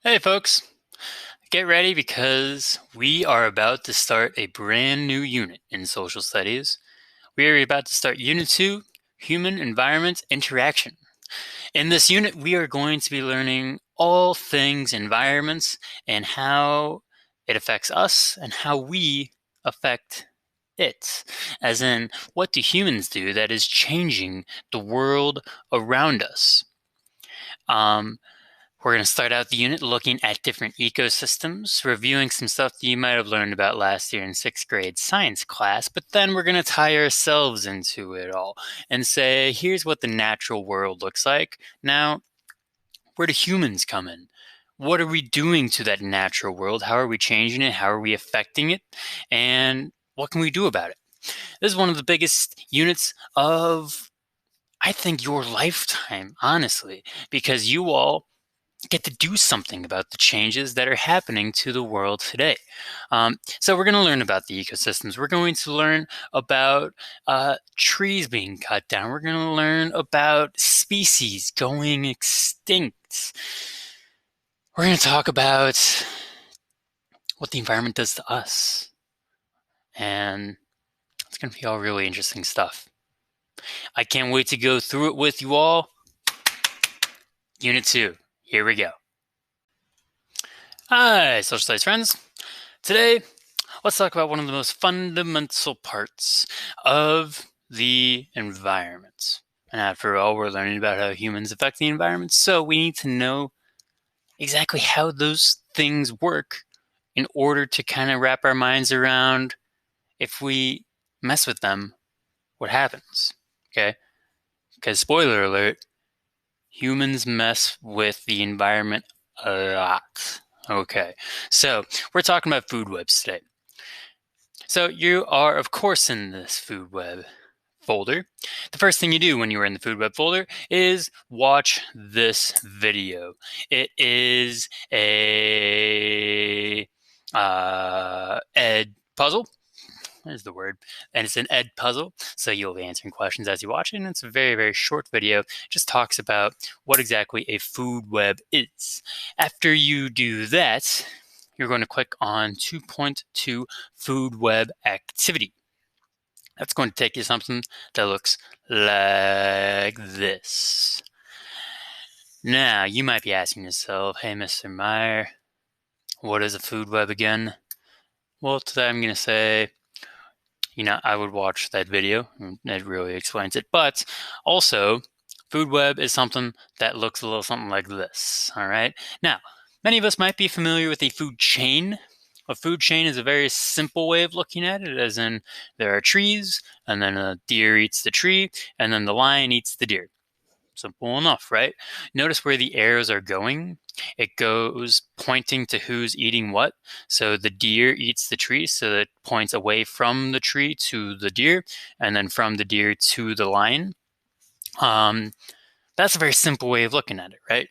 Hey folks, get ready because we are about to start a brand new unit in social studies. We are about to start Unit 2, Human Environment Interaction. In this unit, we are going to be learning all things environments and how it affects us and how we affect it. As in, what do humans do that is changing the world around us? We're going to start out the unit looking at different ecosystems, reviewing some stuff that you might have learned about last year in 6th grade science class, but then we're going to tie ourselves into it all and say, here's what the natural world looks like. Now, where do humans come in? What are we doing to that natural world? How are we changing it? How are we affecting it? And what can we do about it? This is one of the biggest units of, I think, your lifetime, honestly, because you all get to do something about the changes that are happening to the world today. So we're going to learn about the ecosystems. We're going to learn about trees being cut down. We're going to learn about species going extinct. We're going to talk about what the environment does to us. And it's going to be all really interesting stuff. I can't wait to go through it with you all. Unit 2, here we go. Hi, social studies friends. Today, let's talk about one of the most fundamental parts of the environment. And after all, we're learning about how humans affect the environment, so we need to know exactly how those things work in order to kind of wrap our minds around if we mess with them, what happens, okay? Because spoiler alert, humans mess with the environment a lot. Okay, so we're talking about food webs today. So you are, of course, in this food web folder. The first thing you do when you are in the food web folder is watch this video. It is a ed puzzle. There's the word. And it's an ed puzzle, so you'll be answering questions as you watch it. And it's a very, very short video. It just talks about what exactly a food web is. After you do that, you're going to click on 2.2 food web activity. That's going to take you to something that looks like this. Now, you might be asking yourself, hey, Mr. Meyer, what is a food web again? Well, today I'm going to say, I would watch that video. It really explains it. But also, food web is something that looks a little something like this, all right? Now, many of us might be familiar with a food chain. A food chain is a very simple way of looking at it, as in there are trees, and then a deer eats the tree, and then the lion eats the deer. Simple enough, right? Notice where the arrows are going. It goes pointing to who's eating what. So the deer eats the tree, so it points away from the tree to the deer, and then from the deer to the lion. That's a very simple way of looking at it, right?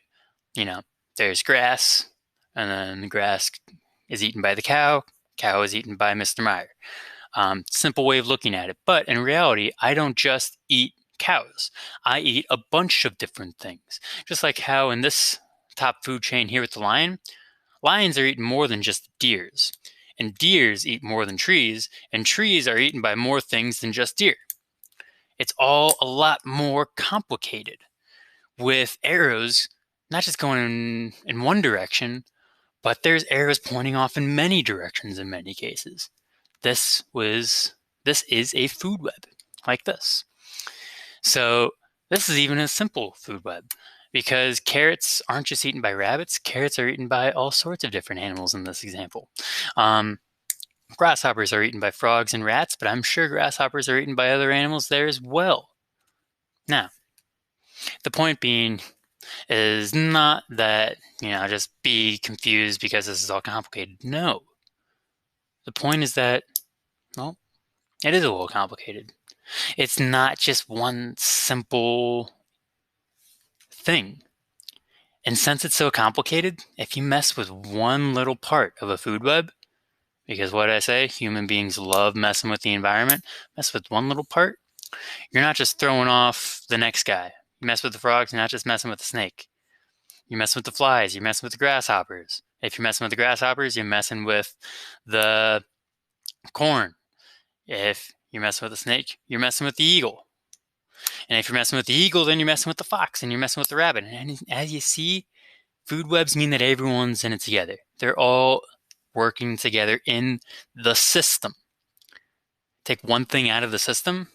There's grass, and then the grass is eaten by the cow. Cow is eaten by Mr. Meyer. Simple way of looking at it. But in reality, I don't just eat cows. I eat a bunch of different things. Just like how in this top food chain here with the lion, lions are eaten more than just deers. And deers eat more than trees, and trees are eaten by more things than just deer. It's all a lot more complicated, with arrows not just going in one direction, but there's arrows pointing off in many directions in many cases. This is a food web like this. So this is even a simple food web, because carrots aren't just eaten by rabbits. Carrots are eaten by all sorts of different animals in this example. Grasshoppers are eaten by frogs and rats, but I'm sure grasshoppers are eaten by other animals there as well. Now, the point being is not that, just be confused because this is all complicated. No. The point is that, well, it is a little complicated. It's not just one simple thing. And since it's so complicated, if you mess with one little part of a food web, because what I say, human beings love messing with the environment, mess with one little part, you're not just throwing off the next guy. You mess with the frogs, you're not just messing with the snake. You're messing with the flies. You're messing with the grasshoppers. If you're messing with the grasshoppers, you're messing with the corn. If you're messing with the snake, you're messing with the eagle. And if you're messing with the eagle, then you're messing with the fox and you're messing with the rabbit. And as you see, food webs mean that everyone's in it together. They're all working together in the system. Take one thing out of the system,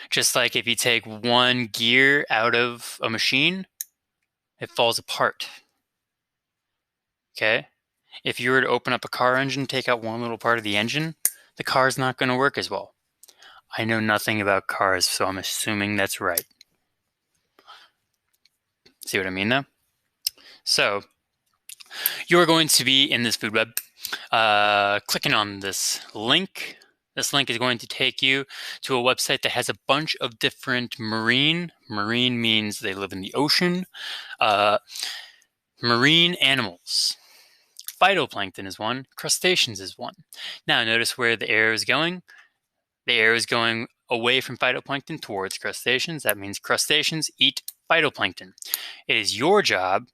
just like if you take one gear out of a machine, it falls apart. Okay? If you were to open up a car engine, take out one little part of the engine, the car's not going to work as well. I know nothing about cars, so I'm assuming that's right. See what I mean, though? So, you're going to be in this food web, clicking on this link. This link is going to take you to a website that has a bunch of different marine means they live in the ocean, marine animals. Phytoplankton is one, crustaceans is one. Now notice where the arrow is going. The arrow is going away from phytoplankton towards crustaceans. That means crustaceans eat phytoplankton. It is your job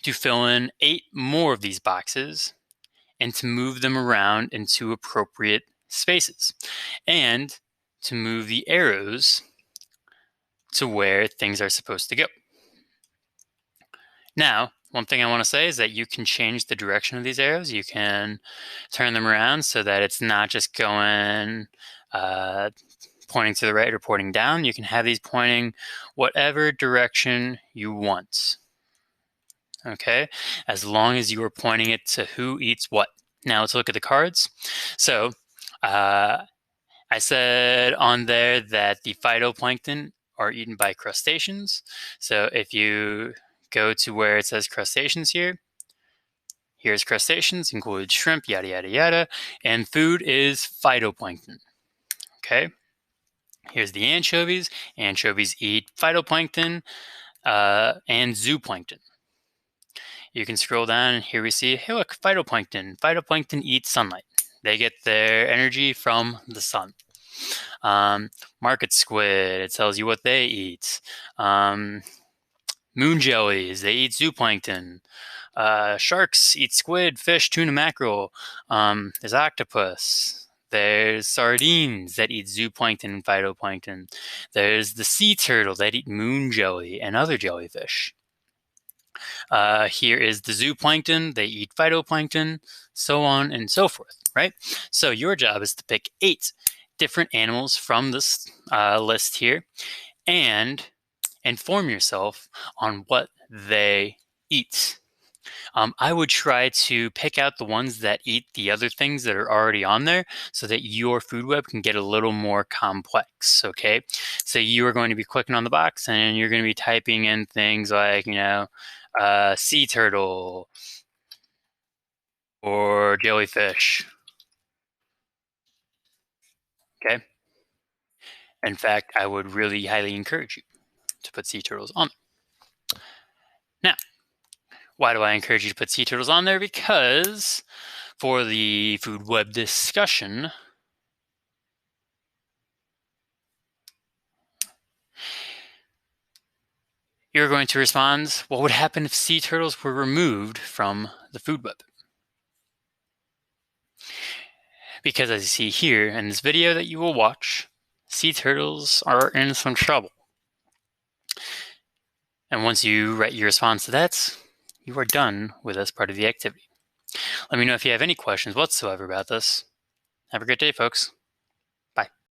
to fill in 8 more of these boxes and to move them around into appropriate spaces, and to move the arrows to where things are supposed to go. Now, one thing I want to say is that you can change the direction of these arrows. You can turn them around so that it's not just going pointing to the right or pointing down. You can have these pointing whatever direction you want. Okay, as long as you are pointing it to who eats what. Now let's look at the cards. So I said on there that the phytoplankton are eaten by crustaceans. So if you go to where it says crustaceans here, here's crustaceans, includes shrimp, yada, yada, yada, and food is phytoplankton. Okay, here's the anchovies. Anchovies eat phytoplankton and zooplankton. You can scroll down and here we see, hey look, phytoplankton. Phytoplankton eat sunlight. They get their energy from the sun. Market squid, it tells you what they eat. Moon jellies, they eat zooplankton. Sharks eat squid, fish, tuna, mackerel. There's octopus. There's sardines that eat zooplankton and phytoplankton. There's the sea turtle that eat moon jelly and other jellyfish. Here is the zooplankton, they eat phytoplankton, so on and so forth, right? So your job is to pick 8 different animals from this list here and inform yourself on what they eat. I would try to pick out the ones that eat the other things that are already on there so that your food web can get a little more complex, okay? So you are going to be clicking on the box and you're going to be typing in things like, sea turtle or jellyfish, okay? In fact, I would really highly encourage you to put sea turtles on there. Now, why do I encourage you to put sea turtles on there? Because for the food web discussion, you're going to respond, what would happen if sea turtles were removed from the food web? Because as you see here in this video that you will watch, sea turtles are in some trouble. And once you write your response to that, you are done with this part of the activity. Let me know if you have any questions whatsoever about this. Have a great day, folks.